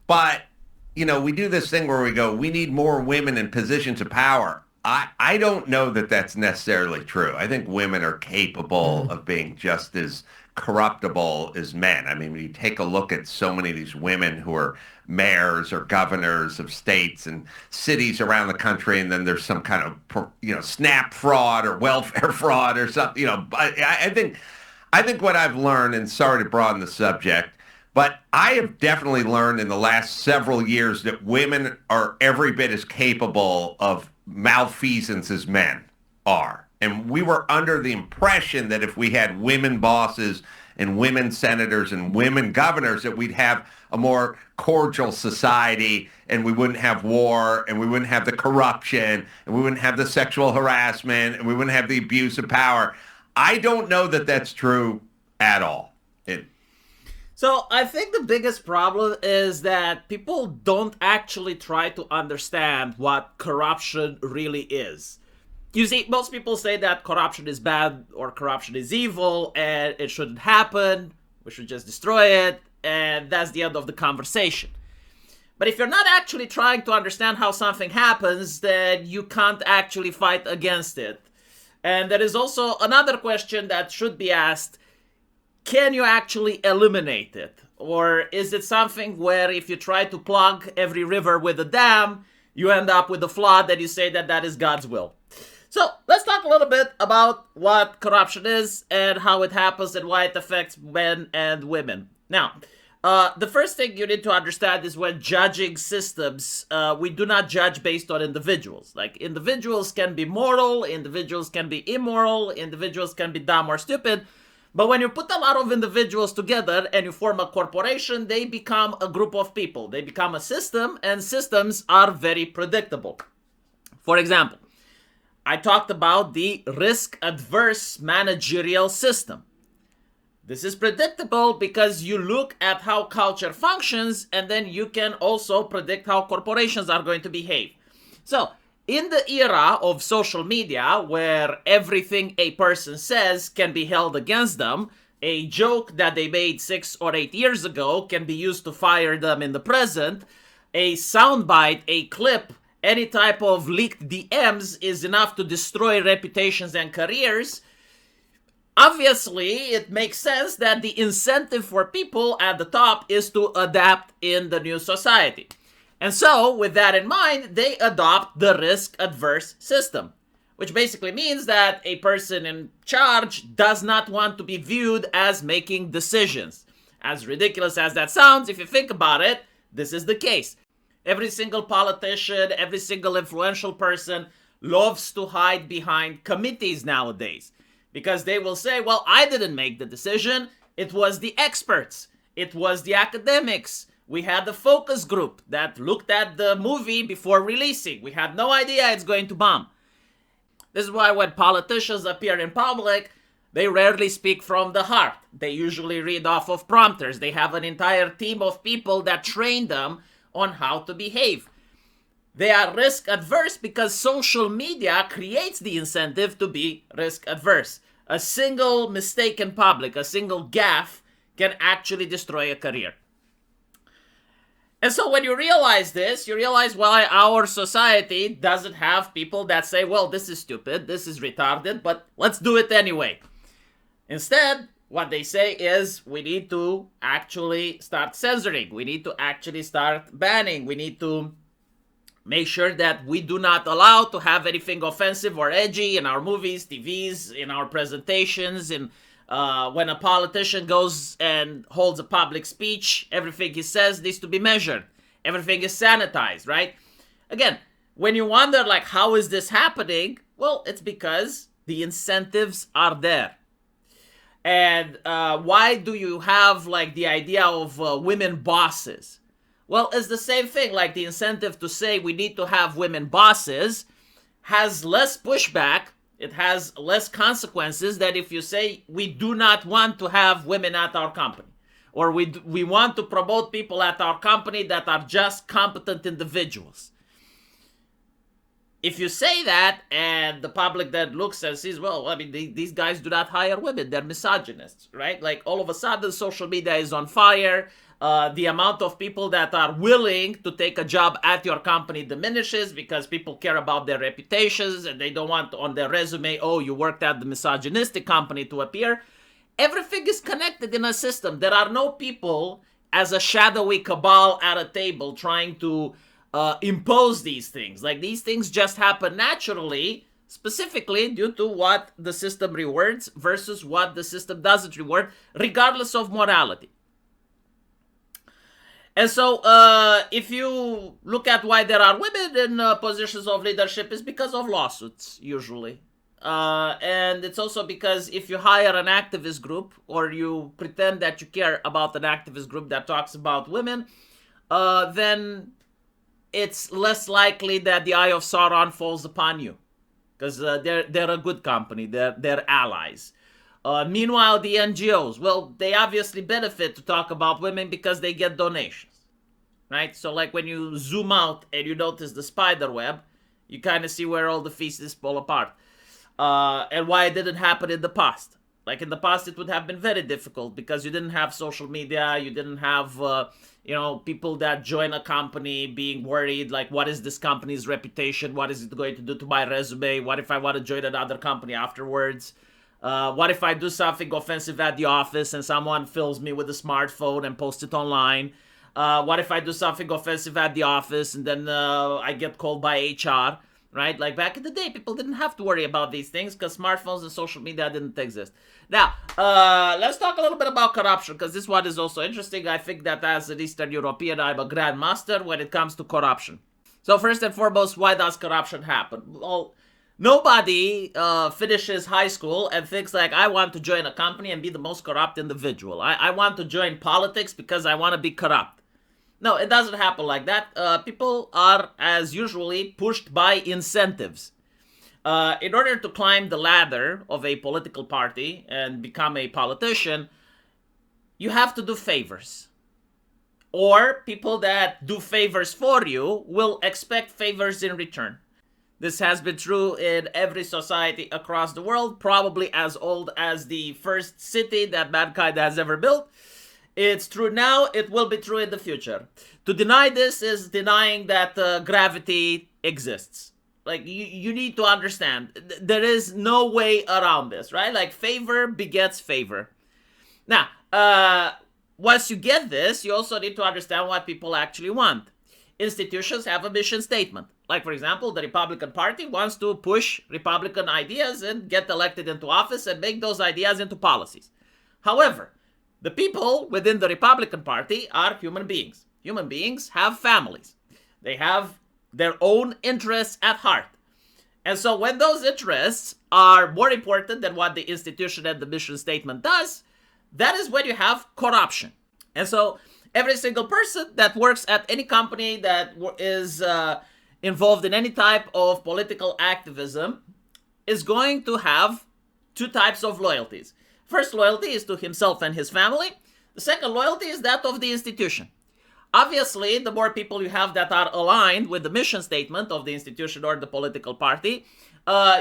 But, we do this thing where we go, we need more women in positions of power. I don't know that that's necessarily true. I think women are capable of being just as corruptible as men. I mean, when you take a look at so many of these women who are mayors or governors of states and cities around the country, and then there's some kind of, SNAP fraud or welfare fraud or something, I think what I've learned, and sorry to broaden the subject, but I have definitely learned in the last several years that women are every bit as capable of malfeasance as men are. And we were under the impression that if we had women bosses and women senators and women governors, that we'd have a more cordial society and we wouldn't have war and we wouldn't have the corruption and we wouldn't have the sexual harassment and we wouldn't have the abuse of power. I don't know that that's true at all. So I think the biggest problem is that people don't actually try to understand what corruption really is. You see, most people say that corruption is bad or corruption is evil and it shouldn't happen. We should just destroy it. And that's the end of the conversation. But if you're not actually trying to understand how something happens, then you can't actually fight against it. And there is also another question that should be asked. Can you actually eliminate it? Or is it something where if you try to plug every river with a dam, you end up with a flood and you say that that is God's will? So let's talk a little bit about what corruption is and how it happens and why it affects men and women. Now, the first thing you need to understand is when judging systems, we do not judge based on individuals. Like, individuals can be moral, individuals can be immoral, individuals can be dumb or stupid. But when you put a lot of individuals together and you form a corporation, they become a group of people. They become a system, and systems are very predictable. For example, I talked about the risk-adverse managerial system. This is predictable because you look at how culture functions, and then you can also predict how corporations are going to behave. So, in the era of social media, where everything a person says can be held against them, a joke that they made 6 or 8 years ago can be used to fire them in the present, a soundbite, a clip, any type of leaked DMs is enough to destroy reputations and careers. Obviously, it makes sense that the incentive for people at the top is to adapt in the new society. And so, with that in mind, they adopt the risk-adverse system, which basically means that a person in charge does not want to be viewed as making decisions. As ridiculous as that sounds, if you think about it, this is the case. Every single politician, every single influential person loves to hide behind committees nowadays, because they will say, well, I didn't make the decision, it was the experts, it was the academics. We had the focus group that looked at the movie before releasing. We had no idea it's going to bomb. This is why when politicians appear in public, they rarely speak from the heart. They usually read off of prompters. They have an entire team of people that train them on how to behave. They are risk adverse because social media creates the incentive to be risk adverse. A single mistake in public, a single gaffe, can actually destroy a career. And so when you realize this, you realize why our society doesn't have people that say, well, this is stupid, this is retarded, but let's do it anyway. Instead, what they say is we need to actually start censoring. We need to actually start banning. We need to make sure that we do not allow to have anything offensive or edgy in our movies, TVs, in our presentations, in when a politician goes and holds a public speech, everything he says needs to be measured. Everything is sanitized, right? Again, when you wonder, like, how is this happening? Well, it's because the incentives are there. And why do you have, like, the idea of women bosses? Well, it's the same thing. Like, the incentive to say we need to have women bosses has less pushback. It has less consequences than if you say we do not want to have women at our company. Or we want to promote people at our company that are just competent individuals. If you say that and the public then looks and sees, well, I mean, these guys do not hire women. They're misogynists, right? Like, all of a sudden, social media is on fire. The amount of people that are willing to take a job at your company diminishes because people care about their reputations and they don't want on their resume, oh, you worked at the misogynistic company to appear. Everything is connected in a system. There are no people as a shadowy cabal at a table trying to impose these things. Like, these things just happen naturally, specifically due to what the system rewards versus what the system doesn't reward, regardless of morality. And so, if you look at why there are women in positions of leadership, it's because of lawsuits, usually. And it's also because if you hire an activist group or you pretend that you care about an activist group that talks about women, then it's less likely that the eye of Sauron falls upon you. Because they're a good company, they're allies. Meanwhile, the NGOs, well, they obviously benefit to talk about women because they get donations, right? So like when you zoom out and you notice the spider web, you kind of see where all the feces fall apart. And why it didn't happen in the past. Like in the past, it would have been very difficult because you didn't have social media, you didn't have, people that join a company being worried, like, what is this company's reputation? What is it going to do to my resume? What if I want to join another company afterwards? What if I do something offensive at the office and someone films me with a smartphone and posts it online? What if I do something offensive at the office and then I get called by HR, right? Like back in the day, people didn't have to worry about these things because smartphones and social media didn't exist. Now, let's talk a little bit about corruption because this one is also interesting. I think that as an Eastern European, I'm a grandmaster when it comes to corruption. So first and foremost, why does corruption happen? Well, nobody finishes high school and thinks like, I want to join a company and be the most corrupt individual. I want to join politics because I want to be corrupt. No, it doesn't happen like that. People are, as usually, pushed by incentives. In order to climb the ladder of a political party and become a politician, you have to do favors. Or people that do favors for you will expect favors in return. This has been true in every society across the world, probably as old as the first city that mankind has ever built. It's true now, it will be true in the future. To deny this is denying that gravity exists. Like, you need to understand, there is no way around this, right? Like, favor begets favor. Now, once you get this, you also need to understand what people actually want. Institutions have a mission statement. Like, for example, the Republican Party wants to push Republican ideas and get elected into office and make those ideas into policies. However, the people within the Republican Party are human beings. Human beings have families. They have their own interests at heart. And so when those interests are more important than what the institution and the mission statement does, that is when you have corruption. And so every single person that works at any company that is involved in any type of political activism is going to have two types of loyalties. First loyalty is to himself and his family. The second loyalty is that of the institution. Obviously, the more people you have that are aligned with the mission statement of the institution or the political party,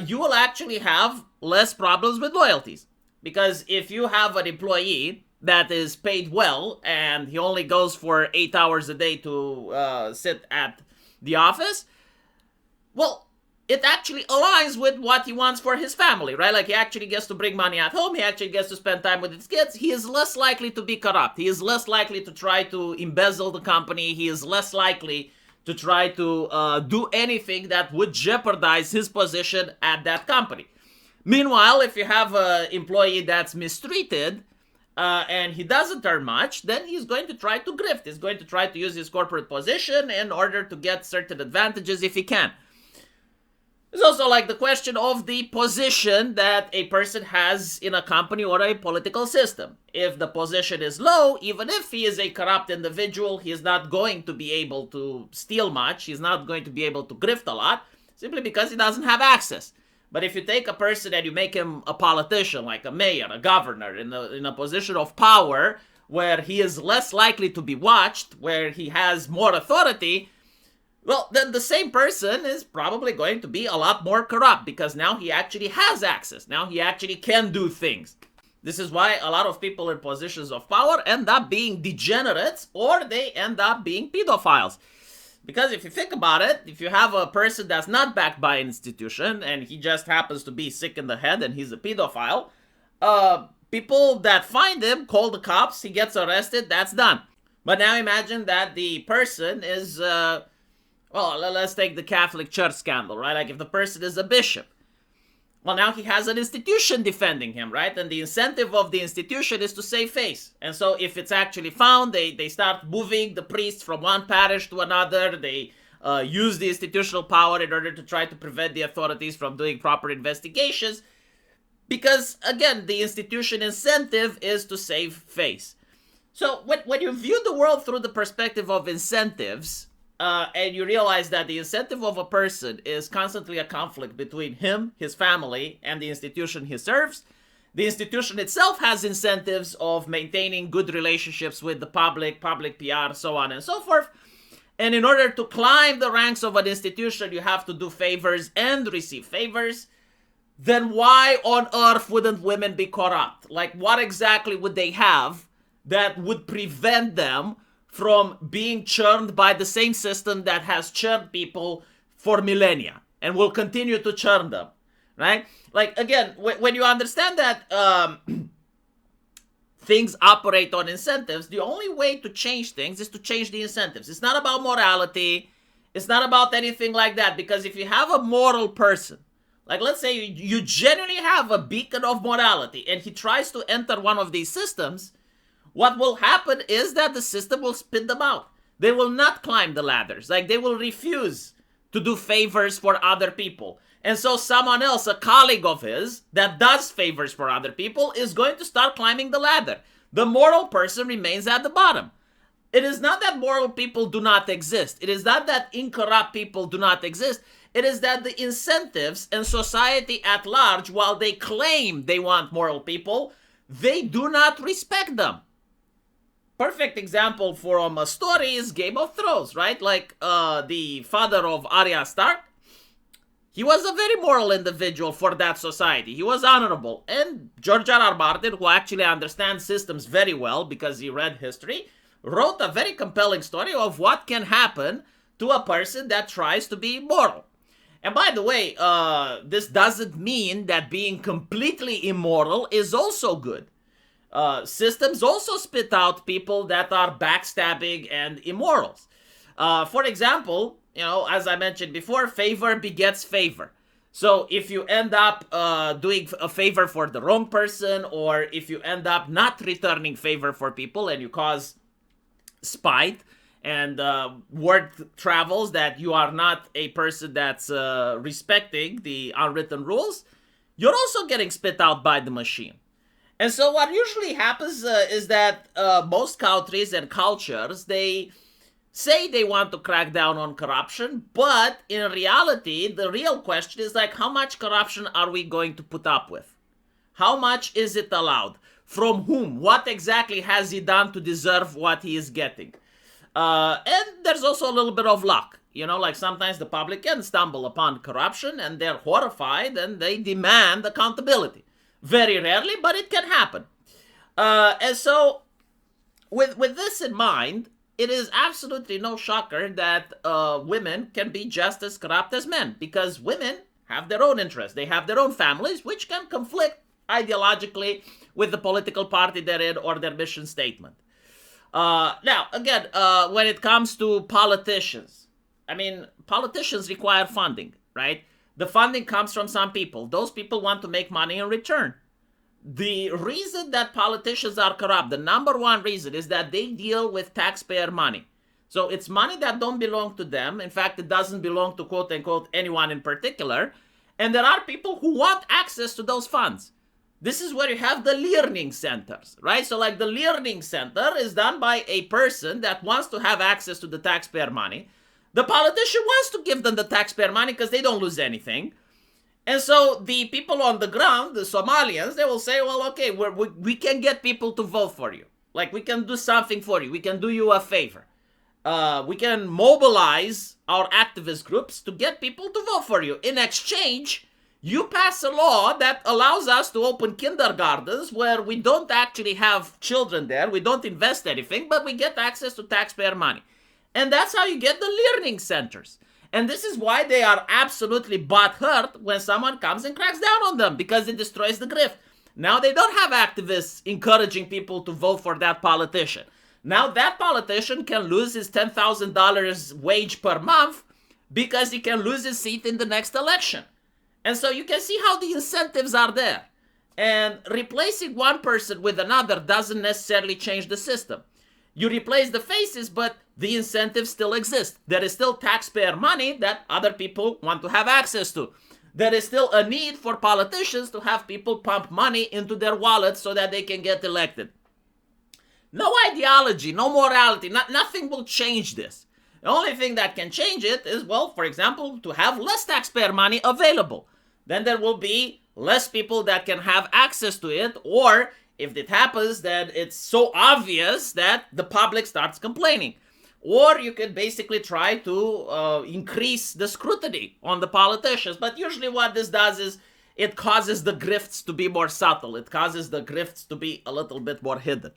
you will actually have less problems with loyalties. Because if you have an employee that is paid well and he only goes for 8 hours a day to sit at the office, well, it actually aligns with what he wants for his family, right? Like, he actually gets to bring money at home. He actually gets to spend time with his kids. He is less likely to be corrupt. He is less likely to try to embezzle the company. He is less likely to try to do anything that would jeopardize his position at that company. Meanwhile, if you have an employee that's mistreated and he doesn't earn much, then he's going to try to grift. He's going to try to use his corporate position in order to get certain advantages if he can. There's also like the question of the position that a person has in a company or a political system. If the position is low, even if he is a corrupt individual, he is not going to be able to steal much. He's not going to be able to grift a lot, simply because he doesn't have access. But if you take a person and you make him a politician, like a mayor, a governor, in a position of power, where he is less likely to be watched, where he has more authority, well, then the same person is probably going to be a lot more corrupt because now he actually has access. Now he actually can do things. This is why a lot of people in positions of power end up being degenerates or they end up being pedophiles. Because if you think about it, if you have a person that's not backed by an institution and he just happens to be sick in the head and he's a pedophile, people that find him call the cops, he gets arrested, that's done. But now imagine that the person is, well, let's take the Catholic Church scandal, right? Like if the person is a bishop, well, now he has an institution defending him, right? And the incentive of the institution is to save face. And so if it's actually found, they start moving the priest from one parish to another. They use the institutional power in order to try to prevent the authorities from doing proper investigations. Because, again, the institution incentive is to save face. So when you view the world through the perspective of incentives, and you realize that the incentive of a person is constantly a conflict between him, his family, and the institution he serves. The institution itself has incentives of maintaining good relationships with the public PR, so on and so forth. And in order to climb the ranks of an institution, you have to do favors and receive favors. Then why on earth wouldn't women be corrupt? Like, what exactly would they have that would prevent them from being churned by the same system that has churned people for millennia and will continue to churn them, right? Like, again, when you understand that things operate on incentives, the only way to change things is to change the incentives. It's not about morality. It's not about anything like that. Because if you have a moral person, like let's say you genuinely have a beacon of morality and he tries to enter one of these systems, what will happen is that the system will spit them out. They will not climb the ladders. Like, they will refuse to do favors for other people. And so someone else, a colleague of his, that does favors for other people is going to start climbing the ladder. The moral person remains at the bottom. It is not that moral people do not exist. It is not that incorrupt people do not exist. It is that the incentives and society at large, while they claim they want moral people, they do not respect them. Perfect example from a story is Game of Thrones, right? Like the father of Arya Stark, he was a very moral individual for that society. He was honorable. And George R.R. Martin, who actually understands systems very well because he read history, wrote a very compelling story of what can happen to a person that tries to be moral. And by the way, this doesn't mean that being completely immoral is also good. Systems also spit out people that are backstabbing and immorals. For example, as I mentioned before, favor begets favor. So if you end up doing a favor for the wrong person, or if you end up not returning favor for people and you cause spite and word travels that you are not a person that's respecting the unwritten rules, you're also getting spit out by the machine. And so what usually happens is that most countries and cultures, they say they want to crack down on corruption, but in reality, the real question is like, how much corruption are we going to put up with? How much is it allowed? From whom? What exactly has he done to deserve what he is getting? And there's also a little bit of luck. Like sometimes the public can stumble upon corruption and they're horrified and they demand accountability. Very rarely, but it can happen. And so, with this in mind, it is absolutely no shocker that women can be just as corrupt as men, because women have their own interests. They have their own families, which can conflict ideologically with the political party they're in or their mission statement. Now, again, when it comes to politicians, politicians require funding, right? The funding comes from some people. Those people want to make money in return. The reason that politicians are corrupt, the number one reason, is that they deal with taxpayer money. So it's money that don't belong to them. In fact, it doesn't belong to quote-unquote anyone in particular. And there are people who want access to those funds. This is where you have the learning centers, right? So like the learning center is done by a person that wants to have access to the taxpayer money. The politician wants to give them the taxpayer money because they don't lose anything. And so the people on the ground, the Somalians, they will say, well, okay, we can get people to vote for you. Like, we can do something for you. We can do you a favor. We can mobilize our activist groups to get people to vote for you. In exchange, You pass a law that allows us to open kindergartens where we don't actually have children there, we don't invest anything, but we get access to taxpayer money. And that's how you get the learning centers. And this is why they are absolutely butthurt when someone comes and cracks down on them, because it destroys the grift. Now they don't have activists encouraging people to vote for that politician. Now that politician can lose his $10,000 wage per month because he can lose his seat in the next election. And so you can see how the incentives are there. And replacing one person with another doesn't necessarily change the system. You replace the faces, but the incentives still exist. There is still taxpayer money that other people want to have access to. There is still a need for politicians to have people pump money into their wallets so that they can get elected. No ideology, no morality, nothing will change this. The only thing that can change it is, well, for example, to have less taxpayer money available. Then there will be less people that can have access to it, or if it happens, then it's so obvious that the public starts complaining. Or you can basically try to increase the scrutiny on the politicians. But usually what this does is it causes the grifts to be more subtle. It causes the grifts to be a little bit more hidden.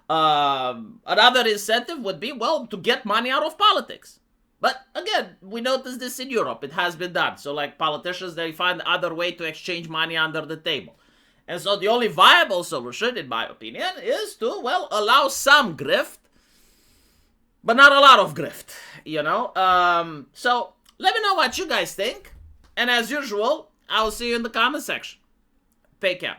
Another incentive would be, well, to get money out of politics. But again, we notice this in Europe. It has been done. So like politicians, they find other way to exchange money under the table. And so the only viable solution, in my opinion, is to, well, allow some grift, but not a lot of grift, you know? So let me know what you guys think. And as usual, I will see you in the comment section. Take care.